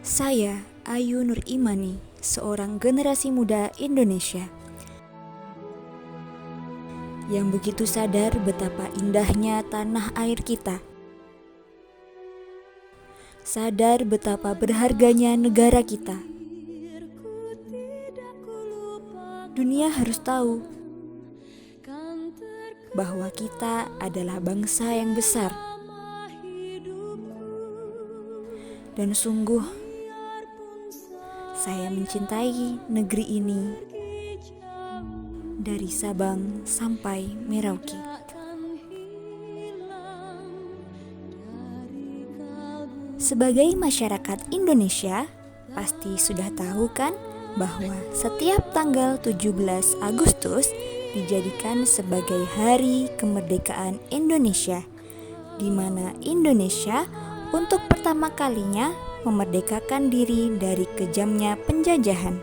Saya, Ayu Nur Imani, seorang generasi muda Indonesia yang begitu sadar betapa indahnya tanah air kita. Sadar betapa berharganya negara kita. Dunia harus tahu bahwa kita adalah bangsa yang besar. Dan sungguh, saya mencintai negeri ini dari Sabang sampai Merauke. Sebagai masyarakat Indonesia, pasti sudah tahu kan bahwa setiap tanggal 17 Agustus dijadikan sebagai Hari Kemerdekaan Indonesia, di mana Indonesia untuk pertama kalinya memerdekakan diri dari kejamnya penjajahan.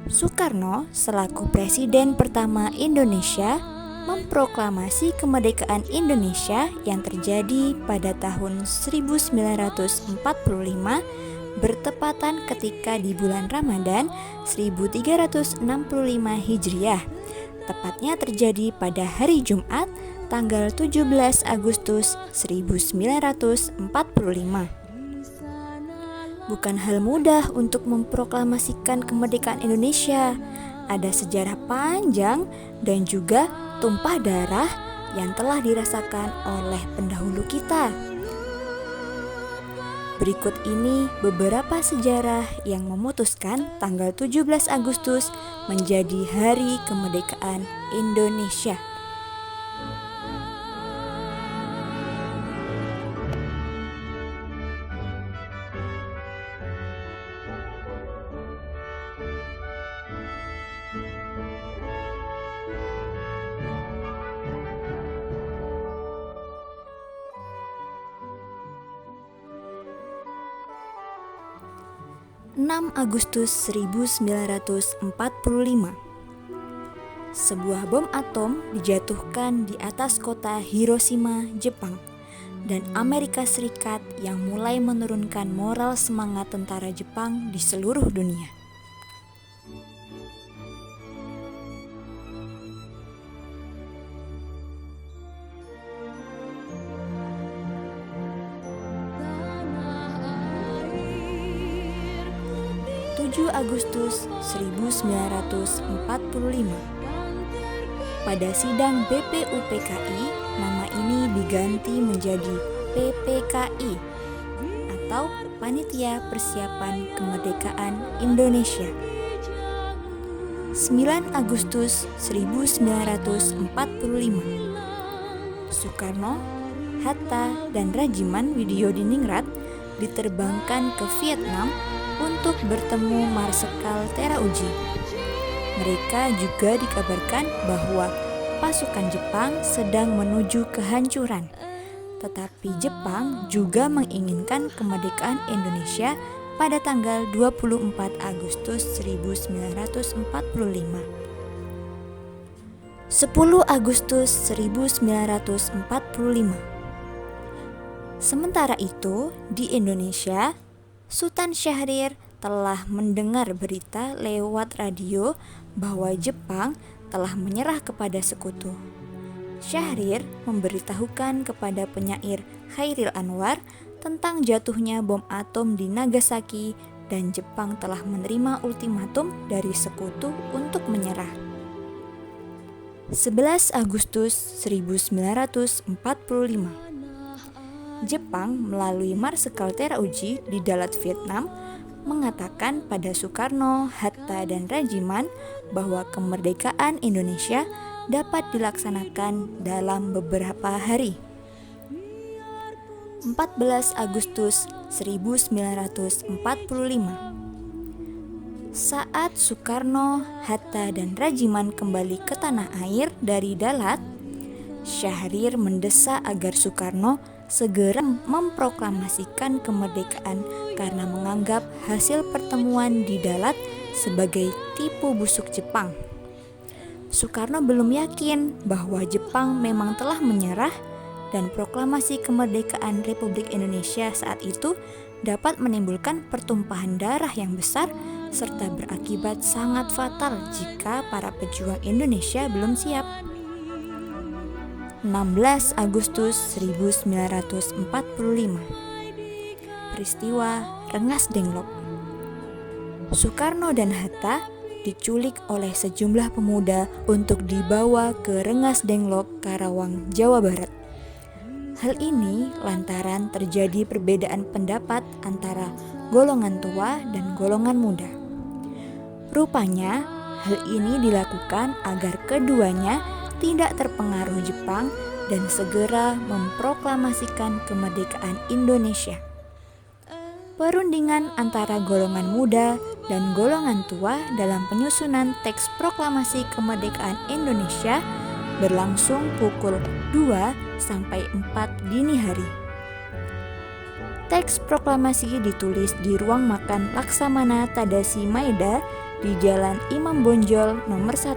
Soekarno selaku Presiden pertama Indonesia memproklamasi kemerdekaan Indonesia yang terjadi pada tahun 1945 bertepatan ketika di bulan Ramadan 1365 Hijriah, tepatnya terjadi pada hari Jumat tanggal 17 Agustus 1945. Bukan hal mudah untuk memproklamasikan kemerdekaan Indonesia. Ada sejarah panjang dan juga tumpah darah yang telah dirasakan oleh pendahulu kita. Berikut ini beberapa sejarah yang memutuskan tanggal 17 Agustus menjadi Hari Kemerdekaan Indonesia. (6 Agustus 1945). Sebuah bom atom dijatuhkan di atas kota Hiroshima, Jepang, dan Amerika Serikat yang mulai menurunkan moral semangat tentara Jepang di seluruh dunia. Agustus 1945. Pada sidang BPUPKI, nama ini diganti menjadi PPKI atau Panitia Persiapan Kemerdekaan Indonesia. 9 Agustus 1945. Soekarno, Hatta, dan Rajiman Widyodiningrat diterbangkan ke Vietnam untuk bertemu Marsekal Terauji. Mereka juga dikabarkan bahwa pasukan Jepang sedang menuju kehancuran. Tetapi Jepang juga menginginkan kemerdekaan Indonesia pada tanggal 24 Agustus 1945. 10 Agustus 1945. Sementara itu, di Indonesia, Sultan Syahrir telah mendengar berita lewat radio bahwa Jepang telah menyerah kepada sekutu. Syahrir memberitahukan kepada penyair Chairil Anwar tentang jatuhnya bom atom di Nagasaki dan Jepang telah menerima ultimatum dari sekutu untuk menyerah. 11 Agustus 1945. Jepang melalui Marsekal Terauji di Dalat, Vietnam, mengatakan pada Soekarno, Hatta, dan Rajiman bahwa kemerdekaan Indonesia dapat dilaksanakan dalam beberapa hari. 14 Agustus 1945. Saat Soekarno, Hatta, dan Rajiman kembali ke tanah air dari Dalat, Syahrir mendesak agar Soekarno segera memproklamasikan kemerdekaan karena menganggap hasil pertemuan di Dalat sebagai tipu busuk Jepang. Soekarno belum yakin bahwa Jepang memang telah menyerah dan proklamasi kemerdekaan Republik Indonesia saat itu dapat menimbulkan pertumpahan darah yang besar serta berakibat sangat fatal jika para pejuang Indonesia belum siap. 16 Agustus 1945. Peristiwa Rengas Dengklok. Soekarno dan Hatta diculik oleh sejumlah pemuda untuk dibawa ke Rengas Dengklok, Karawang, Jawa Barat. Hal ini lantaran terjadi perbedaan pendapat antara golongan tua dan golongan muda. Rupanya, hal ini dilakukan agar keduanya tidak terpengaruh Jepang dan segera memproklamasikan kemerdekaan Indonesia. Perundingan antara golongan muda dan golongan tua dalam penyusunan teks proklamasi kemerdekaan Indonesia berlangsung pukul 2 sampai 4 dini hari. Teks proklamasi ditulis di ruang makan Laksamana Tadashi Maeda di Jalan Imam Bonjol nomor 1.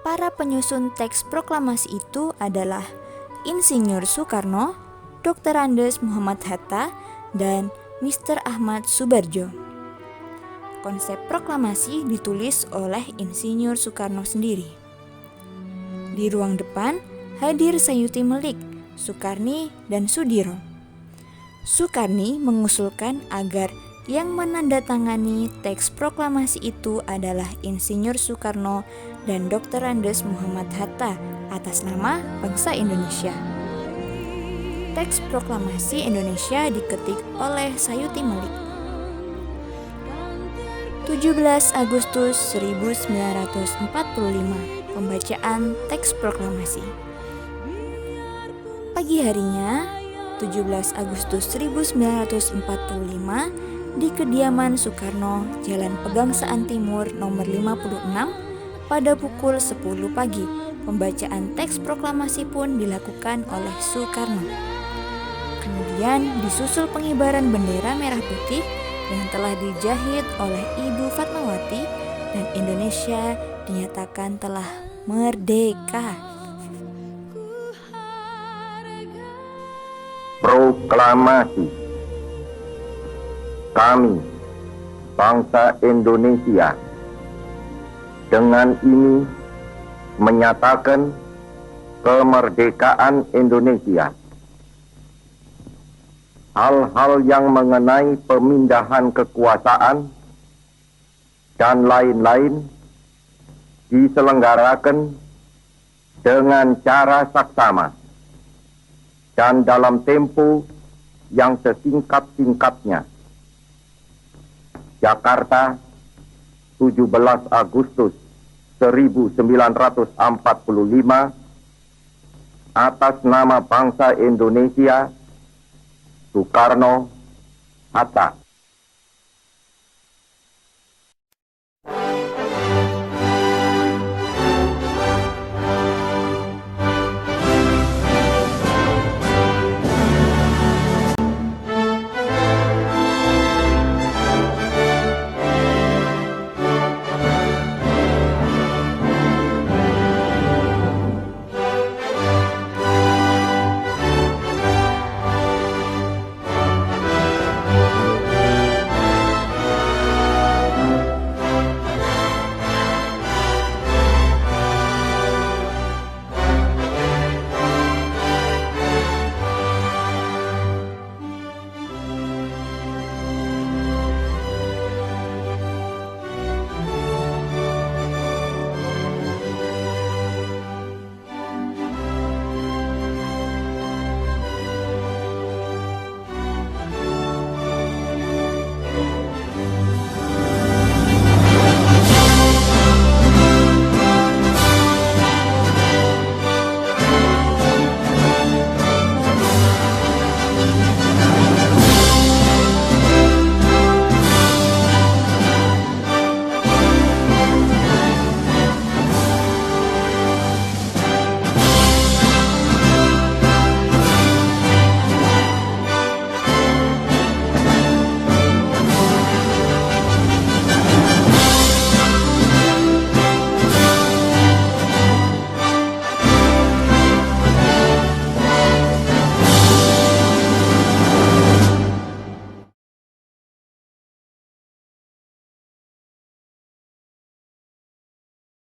Para penyusun teks proklamasi itu adalah Insinyur Soekarno, Dr. Andes Muhammad Hatta, dan Mr. Ahmad Subarjo. Konsep proklamasi ditulis oleh Insinyur Soekarno sendiri. Di ruang depan hadir Sayuti Melik, Sukarni, dan Sudiro. Sukarni mengusulkan agar yang menandatangani teks proklamasi itu adalah Insinyur Soekarno dan Dr. Andes Muhammad Hatta atas nama bangsa Indonesia. Teks proklamasi Indonesia diketik oleh Sayuti Melik. 17 Agustus 1945. Pembacaan teks proklamasi. Pagi harinya, 17 Agustus 1945, di kediaman Soekarno, Jalan Pegangsaan Timur nomor 56, pada pukul 10 pagi, pembacaan teks proklamasi pun dilakukan oleh Soekarno. Kemudian disusul pengibaran bendera merah putih yang telah dijahit oleh Ibu Fatmawati dan Indonesia dinyatakan telah merdeka. Proklamasi. Kami, bangsa Indonesia, dengan ini menyatakan kemerdekaan Indonesia. Hal-hal yang mengenai pemindahan kekuasaan dan lain-lain diselenggarakan dengan cara saksama dan dalam tempo yang sesingkat-singkatnya. Jakarta, 17 Agustus 1945, atas nama bangsa Indonesia, Soekarno, Hatta.